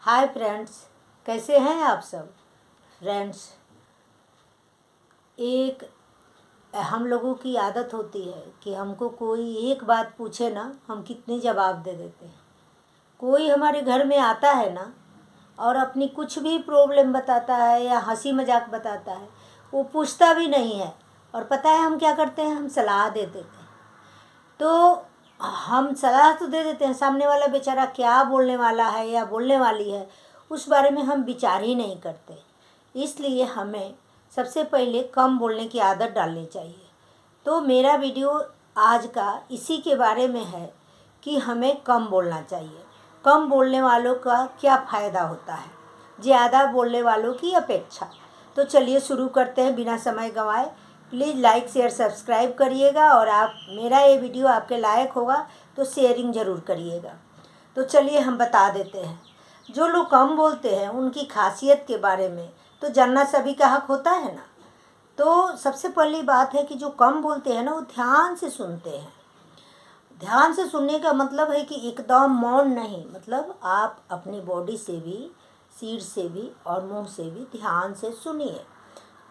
Hi friends, कैसे हैं आप सब। फ्रेंड्स, एक हम लोगों की आदत होती है कि हमको कोई एक बात पूछे ना, हम कितने जवाब दे देते हैं। कोई हमारे घर में आता है ना और अपनी कुछ भी प्रॉब्लम बताता है या हंसी मजाक बताता है, वो पूछता भी नहीं है। और पता है हम क्या करते हैं, हम सलाह दे देते हैं। तो हम सलाह तो दे देते हैं, सामने वाला बेचारा क्या बोलने वाला है या बोलने वाली है उस बारे में हम विचार ही नहीं करते। इसलिए हमें सबसे पहले कम बोलने की आदत डालनी चाहिए। तो मेरा वीडियो आज का इसी के बारे में है कि हमें कम बोलना चाहिए। कम बोलने वालों का क्या फ़ायदा होता है ज़्यादा बोलने वालों की अपेक्षा। तो चलिए शुरू करते हैं बिना समय गंवाए। प्लीज़ लाइक शेयर सब्सक्राइब करिएगा और आप मेरा ये वीडियो आपके लायक होगा तो शेयरिंग ज़रूर करिएगा। तो चलिए हम बता देते हैं, जो लोग कम बोलते हैं उनकी खासियत के बारे में तो जानना सभी का हक होता है ना। तो सबसे पहली बात है कि जो कम बोलते हैं ना, वो ध्यान से सुनते हैं। ध्यान से सुनने का मतलब है कि एकदम मौन नहीं, मतलब आप अपनी बॉडी से भी, सिर से भी और मुंह से भी ध्यान से सुनिए।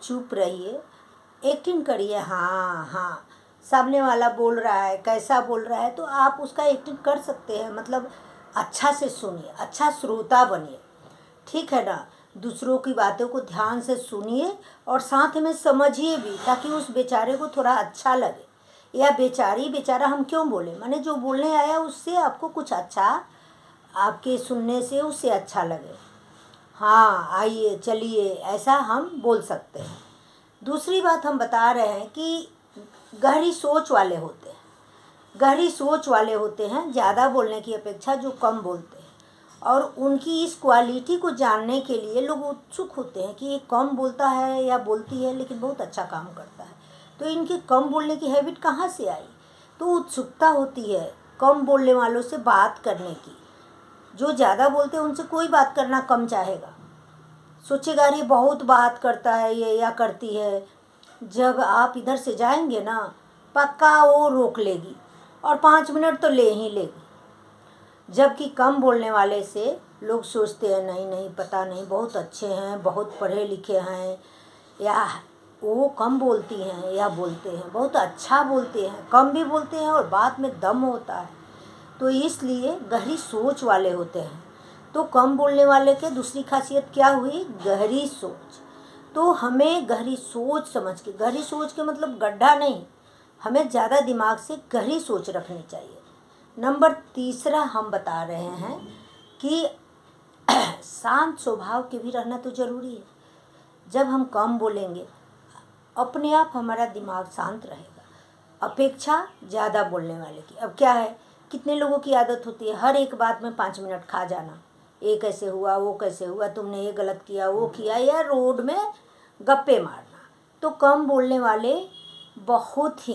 चुप रहिए, एक्टिंग करिए। हाँ हाँ, सामने वाला बोल रहा है, कैसा बोल रहा है तो आप उसका एक्टिंग कर सकते हैं। मतलब अच्छा से सुनिए, अच्छा श्रोता बनिए, ठीक है ना। दूसरों की बातों को ध्यान से सुनिए और साथ में समझिए भी, ताकि उस बेचारे को थोड़ा अच्छा लगे। या बेचारी, बेचारा हम क्यों बोले, माने जो बोलने आया उससे आपको कुछ अच्छा, आपके सुनने से उससे अच्छा लगे। हाँ आइए, चलिए, ऐसा हम बोल सकते हैं। दूसरी बात हम बता रहे हैं कि गहरी सोच वाले होते हैं। गहरी सोच वाले होते हैं ज़्यादा बोलने की अपेक्षा जो कम बोलते हैं। और उनकी इस क्वालिटी को जानने के लिए लोग उत्सुक होते हैं कि ये कम बोलता है या बोलती है लेकिन बहुत अच्छा काम करता है, तो इनकी कम बोलने की हैबिट कहाँ से आई। तो उत्सुकता होती है कम बोलने वालों से बात करने की। जो ज़्यादा बोलते हैं उनसे कोई बात करना कम चाहेगा, सोचेगा ये बहुत बात करता है ये या करती है। जब आप इधर से जाएंगे ना, पक्का वो रोक लेगी और 5 मिनट तो ले ही लेगी। जबकि कम बोलने वाले से लोग सोचते हैं नहीं नहीं, पता नहीं, बहुत अच्छे हैं, बहुत पढ़े लिखे हैं, या वो कम बोलती हैं या बोलते हैं बहुत अच्छा बोलते हैं, कम भी बोलते हैं और बात में दम होता है। तो इसलिए गहरी सोच वाले होते हैं। तो कम बोलने वाले के दूसरी खासियत क्या हुई, गहरी सोच। तो हमें गहरी सोच समझ के, गहरी सोच के मतलब गड्ढा नहीं, हमें ज़्यादा दिमाग से गहरी सोच रखनी चाहिए। नंबर तीसरा हम बता रहे हैं कि शांत स्वभाव के भी रहना तो ज़रूरी है। जब हम कम बोलेंगे अपने आप हमारा दिमाग शांत रहेगा, अपेक्षा ज़्यादा बोलने वाले की। अब क्या है, कितने लोगों की आदत होती है हर एक बात में 5 मिनट खा जाना। ये कैसे हुआ, वो कैसे हुआ, तुमने ये गलत किया, वो किया, या रोड में गप्पे मारना। तो कम बोलने वाले बहुत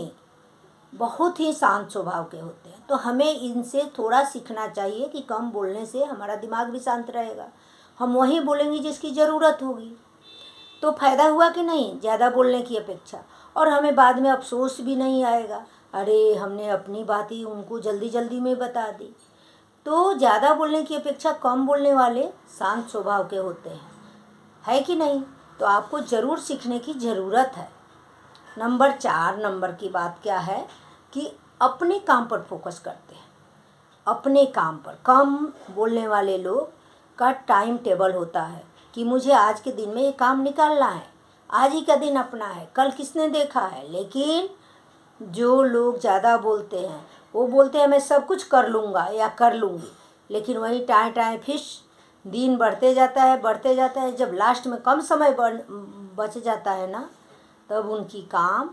ही शांत स्वभाव के होते हैं। तो हमें इनसे थोड़ा सीखना चाहिए कि कम बोलने से हमारा दिमाग भी शांत रहेगा। हम वही बोलेंगे जिसकी ज़रूरत होगी, तो फ़ायदा हुआ कि नहीं ज़्यादा बोलने की अपेक्षा। और हमें बाद में अफसोस भी नहीं आएगा, अरे हमने अपनी बात ही उनको जल्दी जल्दी में बता दी। तो ज़्यादा बोलने की अपेक्षा कम बोलने वाले शांत स्वभाव के होते हैं, है कि नहीं। तो आपको ज़रूर सीखने की ज़रूरत है। नंबर 4 नंबर की बात क्या है कि अपने काम पर फोकस करते हैं। अपने काम पर कम बोलने वाले लोग का टाइम टेबल होता है कि मुझे आज के दिन में ये काम निकालना है, आज ही का दिन अपना है, कल किसने देखा है। लेकिन जो लोग ज़्यादा बोलते हैं वो बोलते हैं मैं सब कुछ कर लूँगा या कर लूँगी, लेकिन वही टाइम टाइम फिश दिन बढ़ते जाता है बढ़ते जाता है। जब लास्ट में कम समय बच जाता है ना, तब उनकी काम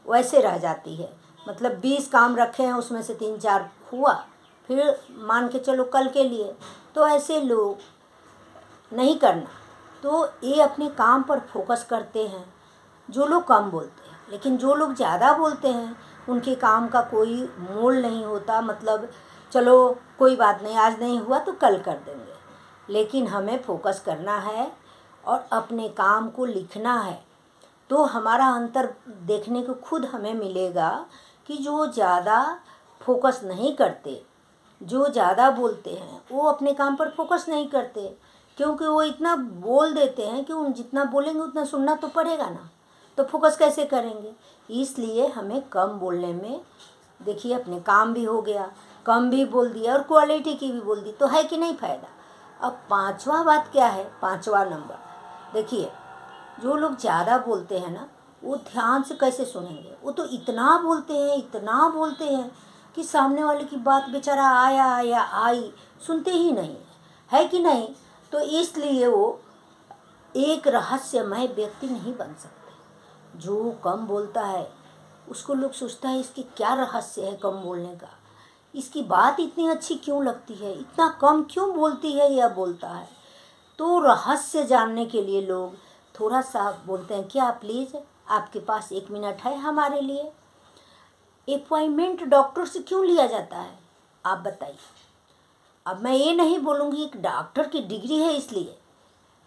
वैसे रह जाती है। मतलब 20 काम रखे हैं, उसमें से 3-4 हुआ, फिर मान के चलो कल के लिए। तो ऐसे लोग नहीं करना। तो ये अपने काम पर फोकस करते हैं जो लोग कम बोलते हैं। लेकिन जो लोग ज़्यादा बोलते हैं उनके काम का कोई मोल नहीं होता। मतलब चलो कोई बात नहीं, आज नहीं हुआ तो कल कर देंगे। लेकिन हमें फोकस करना है और अपने काम को लिखना है। तो हमारा अंतर देखने को खुद हमें मिलेगा कि जो ज़्यादा फोकस नहीं करते जो ज़्यादा बोलते हैं वो अपने काम पर फोकस नहीं करते, क्योंकि वो इतना बोल देते हैं कि उन जितना बोलेंगे उतना सुनना तो पड़ेगा ना, तो फोकस कैसे करेंगे। इसलिए हमें कम बोलने में, देखिए अपने काम भी हो गया, कम भी बोल दिया और क्वालिटी की भी बोल दी, तो है कि नहीं फ़ायदा। अब पांचवा बात क्या है, पांचवा नंबर, देखिए जो लोग ज़्यादा बोलते हैं ना वो ध्यान से कैसे सुनेंगे। वो तो इतना बोलते हैं कि सामने वाले की बात बेचारा आया या आई सुनते ही नहीं है कि नहीं। तो इसलिए वो एक रहस्यमय व्यक्ति नहीं बन सकते। जो कम बोलता है उसको लोग सोचता है इसकी क्या रहस्य है कम बोलने का, इसकी बात इतनी अच्छी क्यों लगती है, इतना कम क्यों बोलती है या बोलता है। तो रहस्य जानने के लिए लोग थोड़ा सा बोलते हैं, क्या प्लीज़ आपके पास 1 मिनट है हमारे लिए। अपॉइंटमेंट डॉक्टर से क्यों लिया जाता है, आप बताइए। अब मैं ये नहीं बोलूँगी एक डॉक्टर की डिग्री है इसलिए,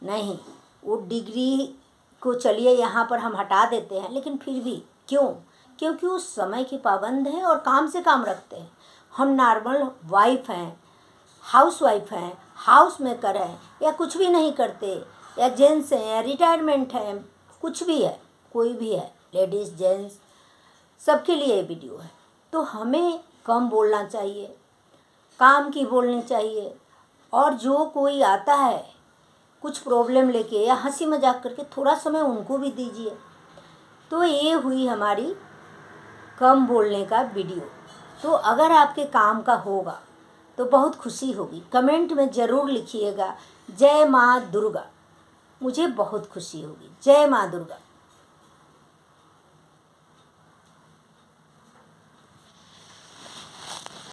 नहीं, वो डिग्री को चलिए यहाँ पर हम हटा देते हैं, लेकिन फिर भी क्यों, क्योंकि वो समय की पाबंद है और काम से काम रखते हैं। हम नॉर्मल वाइफ हैं, हाउस वाइफ हैं, हाउस मेकर हैं, या कुछ भी नहीं करते, या जेंट्स हैं या रिटायरमेंट है, कुछ भी है, कोई भी है, लेडीज़ जेंट्स सबके लिए ये वीडियो है। तो हमें कम बोलना चाहिए, काम की बोलनी चाहिए। और जो कोई आता है कुछ प्रॉब्लम लेके या हंसी मजाक करके, थोड़ा समय उनको भी दीजिए। तो ये हुई हमारी कम बोलने का वीडियो। तो अगर आपके काम का होगा तो बहुत खुशी होगी, कमेंट में ज़रूर लिखिएगा जय माँ दुर्गा, मुझे बहुत खुशी होगी। जय माँ दुर्गा।